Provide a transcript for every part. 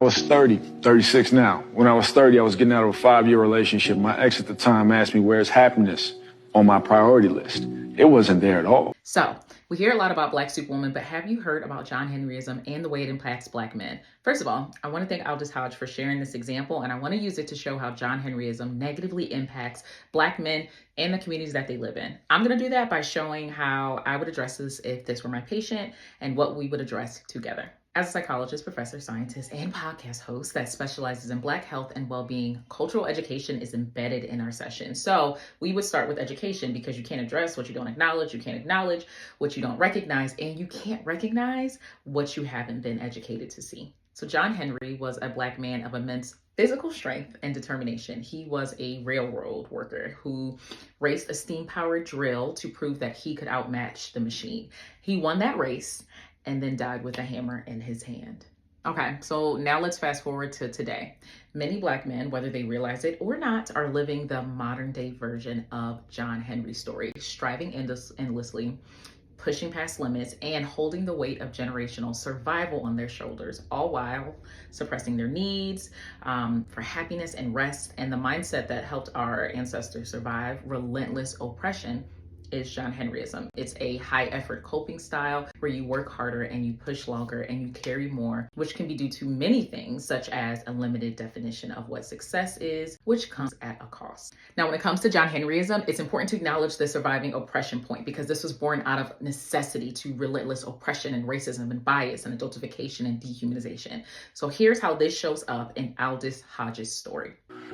I was 30, 36 now. When I was 30, I was getting out of a 5-year relationship. My ex at the time asked me, where's happiness on my priority list? It wasn't there at all. So we hear a lot about Black Superwoman, but have you heard about John Henryism and the way it impacts Black men? First of all, I want to thank Aldis Hodge for sharing this example, and I want to use it to show how John Henryism negatively impacts Black men and the communities that they live in. I'm going to do that by showing how I would address this if this were my patient and what we would address together. As a psychologist, professor, scientist, and podcast host that specializes in Black health and well-being, cultural education is embedded in our session. So we would start with education because you can't address what you don't acknowledge, you can't acknowledge what you don't recognize, and you can't recognize what you haven't been educated to see. So John Henry was a Black man of immense physical strength and determination. He was a railroad worker who raced a steam-powered drill to prove that he could outmatch the machine. He won that race and then died with a hammer in his hand. Okay, so now let's fast forward to today. Many Black men, whether they realize it or not, are living the modern day version of John Henry's story, striving endlessly, pushing past limits, and holding the weight of generational survival on their shoulders, all while suppressing their needs for happiness and rest. And the mindset that helped our ancestors survive relentless oppression is John Henryism. It's a high effort coping style where you work harder and you push longer and you carry more, which can be due to many things, such as a limited definition of what success is, which comes at a cost. Now, when it comes to John Henryism, it's important to acknowledge the surviving oppression point because this was born out of necessity to relentless oppression and racism and bias and adultification and dehumanization. So here's how this shows up in Aldis Hodge's story.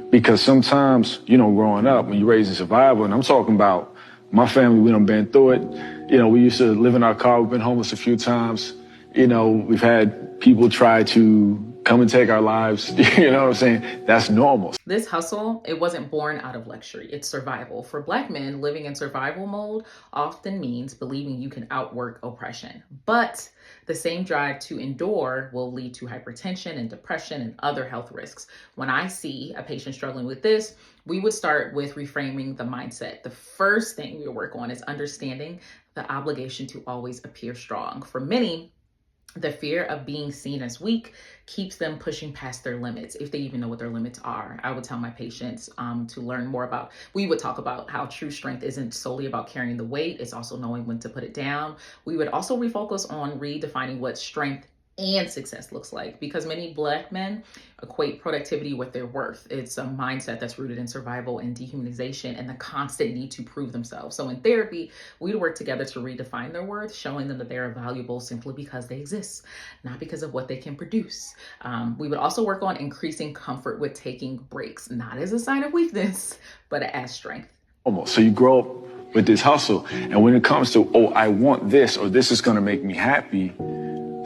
Because sometimes, growing up, when you're raised in survival, and I'm talking about my family, we done been through it. We used to live in our car. We've been homeless a few times. We've had people try to come and take our lives. You know what I'm saying? That's normal. This hustle, it wasn't born out of luxury. It's survival. For Black men, living in survival mode often means believing you can outwork oppression. But the same drive to endure will lead to hypertension and depression and other health risks. When I see a patient struggling with this, we would start with reframing the mindset. The first thing we would work on is understanding the obligation to always appear strong. For many, the fear of being seen as weak keeps them pushing past their limits, if they even know what their limits are. I would tell my patients to learn more about, we would talk about how true strength isn't solely about carrying the weight, it's also knowing when to put it down. We would also refocus on redefining what strength and success looks like, because many Black men equate productivity with their worth. It's a mindset that's rooted in survival and dehumanization and the constant need to prove themselves. So in therapy, we'd work together to redefine their worth, showing them that they are valuable simply because they exist, not because of what they can produce. We would also work on increasing comfort with taking breaks, not as a sign of weakness, but as strength. Almost. So you grow up with this hustle, and when it comes to, I want this, or this is going to make me happy,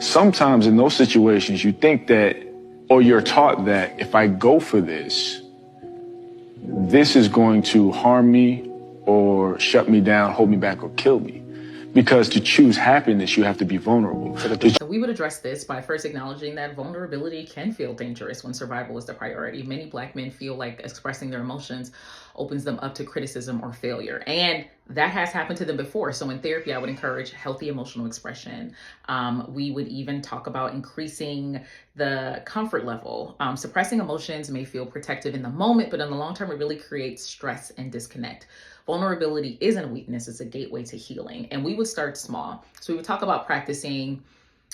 sometimes in those situations, you think that, or you're taught that if I go for this, this is going to harm me or shut me down, hold me back, or kill me. Because to choose happiness, you have to be vulnerable. So we would address this by first acknowledging that vulnerability can feel dangerous when survival is the priority. Many Black men feel like expressing their emotions opens them up to criticism or failure. And that has happened to them before. So in therapy, I would encourage healthy emotional expression. We would even talk about increasing the comfort level. Suppressing emotions may feel protective in the moment, but in the long term, it really creates stress and disconnect. Vulnerability isn't a weakness, it's a gateway to healing. And we would start small. So we would talk about practicing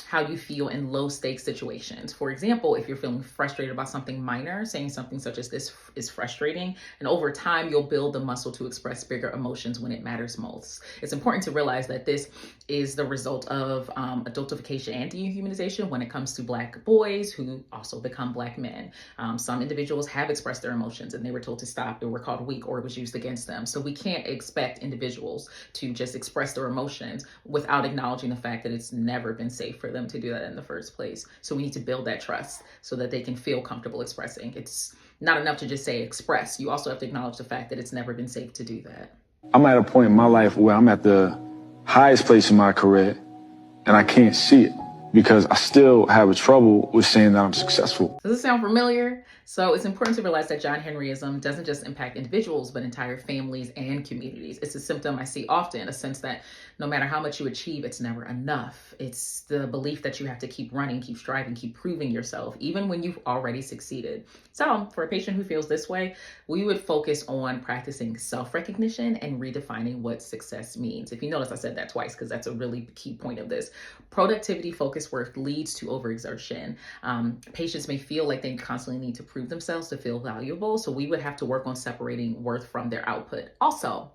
how you feel in low stakes situations. For example, if you're feeling frustrated about something minor, saying something such as this is frustrating, and over time you'll build the muscle to express bigger emotions when it matters most. It's important to realize that this is the result of adultification and dehumanization when it comes to Black boys who also become Black men. Some individuals have expressed their emotions and they were told to stop, they were called weak, or it was used against them. So we can't expect individuals to just express their emotions without acknowledging the fact that it's never been safe for them to do that in the first place. So we need to build that trust so that they can feel comfortable expressing. It's not enough to just say express. You also have to acknowledge the fact that it's never been safe to do that. I'm at a point in my life where I'm at the highest place in my career and I can't see it. because I still have a trouble with saying that I'm successful. Does this sound familiar? So it's important to realize that John Henryism doesn't just impact individuals, but entire families and communities. It's a symptom I see often, a sense that no matter how much you achieve, it's never enough. It's the belief that you have to keep running, keep striving, keep proving yourself, even when you've already succeeded. So for a patient who feels this way, we would focus on practicing self-recognition and redefining what success means. If you notice, I said that twice because that's a really key point of this. Productivity-focused work leads to overexertion. Patients may feel like they constantly need to prove themselves to feel valuable. So we would have to work on separating worth from their output. Also,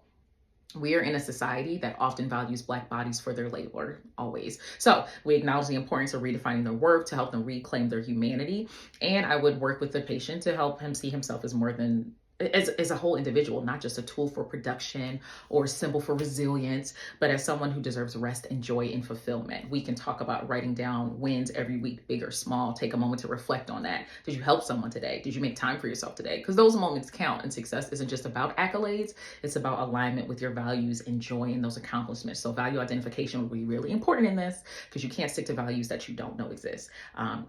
we are in a society that often values Black bodies for their labor, always. So we acknowledge the importance of redefining their worth to help them reclaim their humanity. And I would work with the patient to help him see himself as more than as a whole individual, not just a tool for production or a symbol for resilience, but as someone who deserves rest and joy and fulfillment. We can talk about writing down wins every week, big or small. Take a moment to reflect on that. Did you help someone today? Did you make time for yourself today? Because those moments count, and success isn't just about accolades. It's about alignment with your values and joy in those accomplishments. So value identification will be really important in this because you can't stick to values that you don't know exist.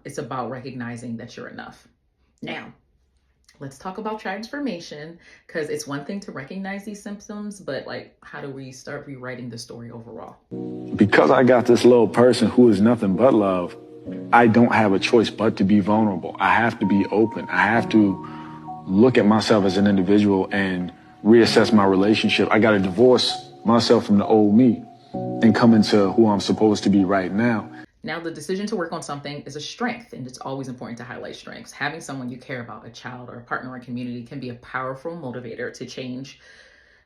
It's about recognizing that you're enough. Now, let's talk about transformation, because it's one thing to recognize these symptoms, but like, how do we start rewriting the story overall? Because I got this little person who is nothing but love, I don't have a choice but to be vulnerable. I have to be open. I have to look at myself as an individual and reassess my relationship. I got to divorce myself from the old me and come into who I'm supposed to be right now. Now, the decision to work on something is a strength, and it's always important to highlight strengths. Having someone you care about, a child or a partner or a community, can be a powerful motivator to change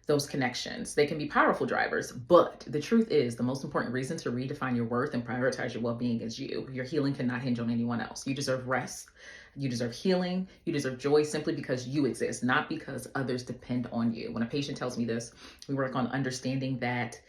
those connections. They can be powerful drivers, but the truth is the most important reason to redefine your worth and prioritize your well-being is you. Your healing cannot hinge on anyone else. You deserve rest. You deserve healing. You deserve joy simply because you exist, not because others depend on you. When a patient tells me this, we work on understanding that,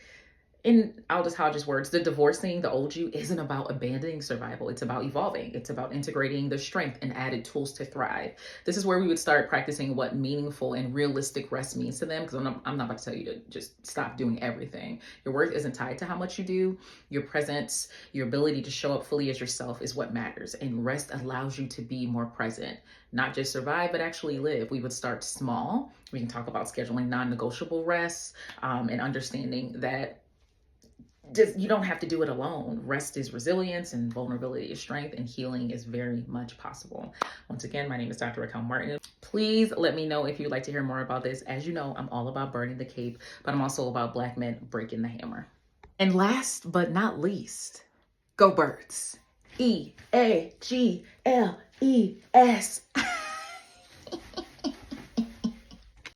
in Aldis Hodge's words, the divorcing the old you isn't about abandoning survival. It's about evolving. It's about integrating the strength and added tools to thrive. This is where we would start practicing what meaningful and realistic rest means to them, because I'm not about to tell you to just stop doing everything. Your worth isn't tied to how much you do. Your presence, your ability to show up fully as yourself is what matters. And rest allows you to be more present, not just survive, but actually live. We would start small. We can talk about scheduling non-negotiable rest and understanding that you don't have to do it alone. Rest is resilience, and vulnerability is strength, and healing is very much possible. Once again, my name is Dr. Raquel Martin. Please let me know if you'd like to hear more about this. As you know, I'm all about burning the cape, but I'm also about Black men breaking the hammer. And last but not least, go birds. EAGLES.